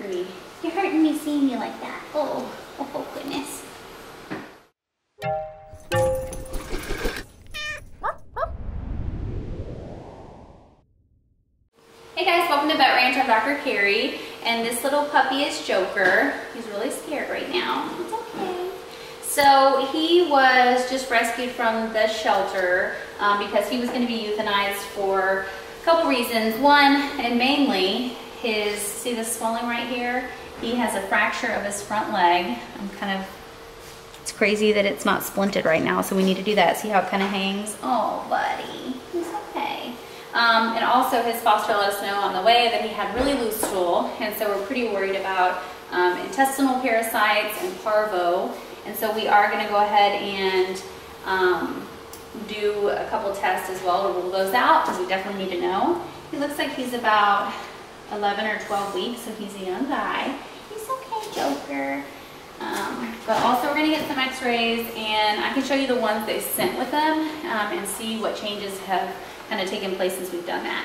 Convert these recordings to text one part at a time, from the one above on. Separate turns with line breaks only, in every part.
hurting me. You're hurting me seeing me like that. Oh, oh goodness. Hey guys, welcome to Vet Ranch. I'm Dr. Carrie, and this little puppy is Joker. He's really scared right now. It's okay. So he was just rescued from the shelter because he was going to be euthanized for a couple reasons. One, and mainly, see the swelling right here? He has a fracture of his front leg. It's crazy that it's not splinted right now, so we need to do that. See how it kind of hangs? Oh, buddy, he's okay. And also his foster let us know on the way that he had really loose stool, and so we're pretty worried about intestinal parasites and parvo. And so we are going to go ahead and do a couple tests as well to rule those out, because we definitely need to know. He looks like he's about 11 or 12 weeks, so he's a young guy. He's okay, Joker. But also we're going to get some x-rays, and I can show you the ones they sent with them and see what changes have kind of taken place since we've done that.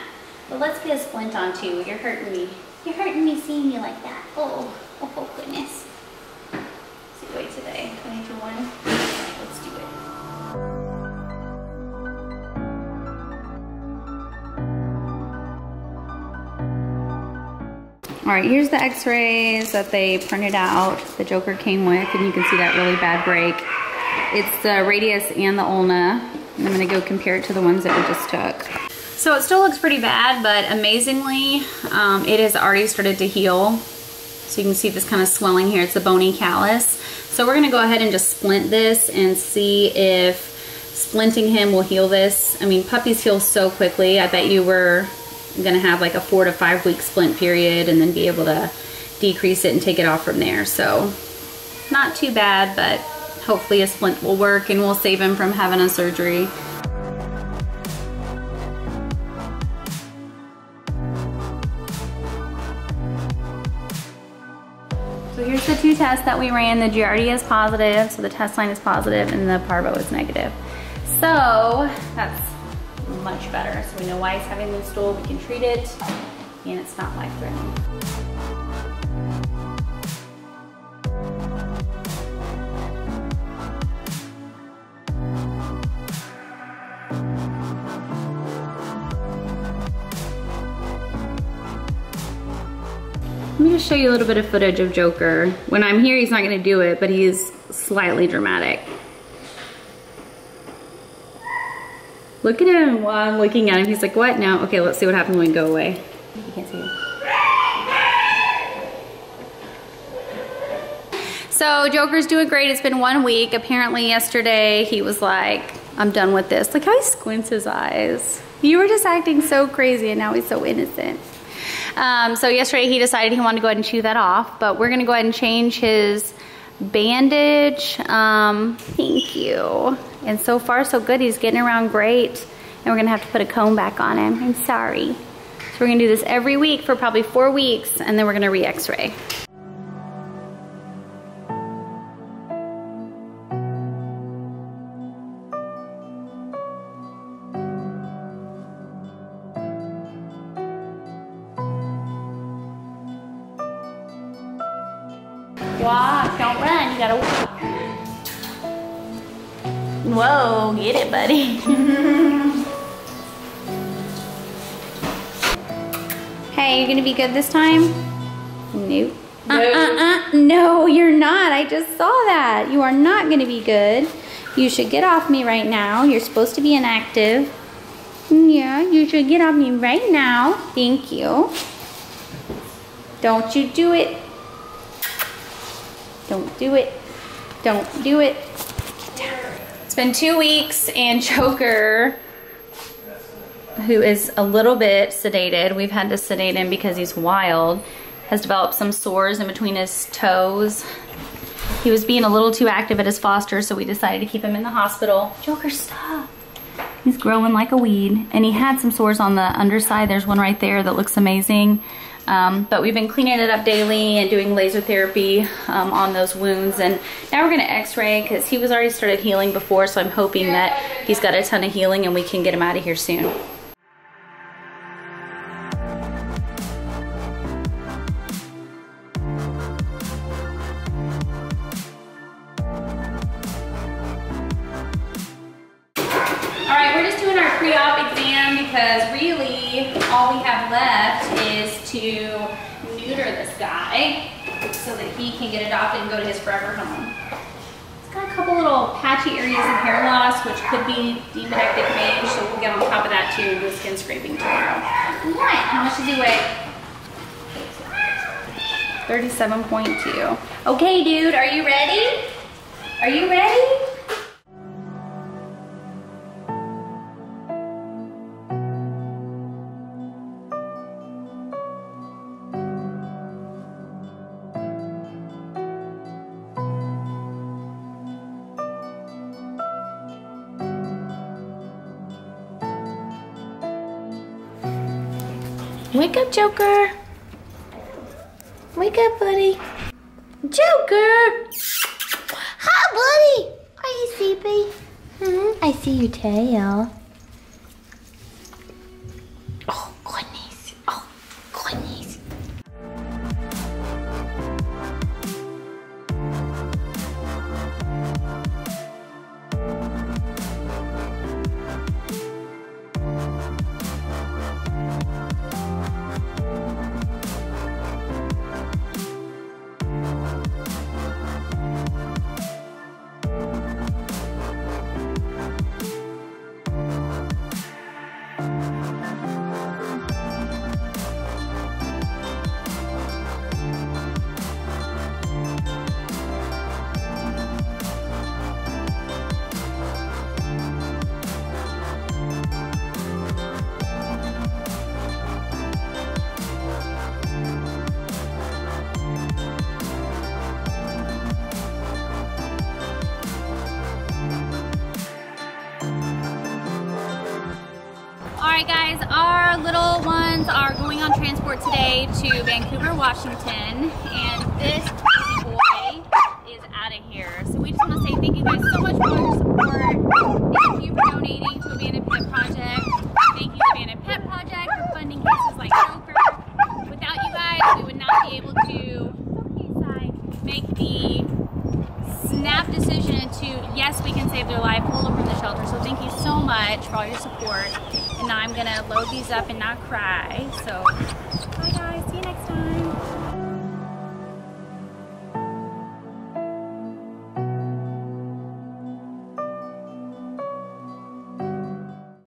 But let's get a splint on too. You're hurting me. You're hurting me seeing me like that. Oh, oh goodness. Wait today, 22-1. Let's do it. All right, here's the x-rays that they printed out, the Joker came with, and you can see that really bad break. It's the radius and the ulna. And I'm gonna go compare it to the ones that we just took. So it still looks pretty bad, but amazingly, it has already started to heal. So you can see this kind of swelling here. It's a bony callus. So we're gonna go ahead and just splint this and see if splinting him will heal this. I mean, puppies heal so quickly. I bet you we're gonna have like a 4 to 5 week splint period and then be able to decrease it and take it off from there. So not too bad, but hopefully a splint will work and we'll save him from having a surgery. So here's the 2 tests that we ran. The Giardia is positive, so the test line is positive, and the parvo is negative. So that's much better. So we know why he's having loose stool, we can treat it, and it's not life-threatening. Let me just show you a little bit of footage of Joker. When I'm here, he's not gonna do it, but he's slightly dramatic. Look at him while I'm looking at him. He's like, what now? Okay, let's see what happens when we go away. You can't see him. So Joker's doing great. It's been 1 week. Apparently yesterday he was like, I'm done with this. Look how he squints his eyes. You were just acting so crazy and now he's so innocent. So yesterday he decided he wanted to go ahead and chew that off, but we're gonna go ahead and change his bandage. Thank you. And so far so good. He's getting around great. And we're gonna have to put a comb back on him. I'm sorry. So we're gonna do this every week for probably 4 weeks, and then we're gonna re-x-ray. Walk, don't run, you gotta walk. Whoa, get it, buddy. Hey, you gonna be good this time? Nope. No, you're not. I just saw that. You are not gonna be good. You should get off me right now. You're supposed to be inactive. Yeah, you should get off me right now. Thank you. Don't you do it. Don't do it. Don't do it. It's been 2 weeks and Joker, who is a little bit sedated, we've had to sedate him because he's wild, has developed some sores in between his toes. He was being a little too active at his foster, so we decided to keep him in the hospital. Joker, stop. He's growing like a weed. And he had some sores on the underside. There's one right there that looks amazing. But we've been cleaning it up daily and doing laser therapy on those wounds. And now we're gonna x-ray because he was already started healing before, so I'm hoping that he's got a ton of healing and we can get him out of here soon. neuter this guy so that he can get adopted and go to his forever home. He's got a couple little patchy areas of hair loss, which could be demodectic mange, so we'll get on top of that too and do skin scraping tomorrow. What? How much does he weigh? 37.2. Okay, dude, are you ready? Are you ready? Wake up, Joker. Wake up, buddy. Joker! Hi, buddy. Are you sleepy? I see your tail. Oh, goodness. Oh, goodness. Alright guys, our little ones are going on transport today to Vancouver, Washington, and this crazy boy is out of here. So we just want to say thank you guys so much for all your support. Thank you for donating to Abandoned Pet Project. Thank you to Abandoned Pet Project for funding cases like Joker. Without you guys, we would not be able to make the snap decision to, yes, we can save their life, pull them from the shelter. So thank you so much for all your support. And now I'm gonna load these up and not cry. So bye guys, see you next time.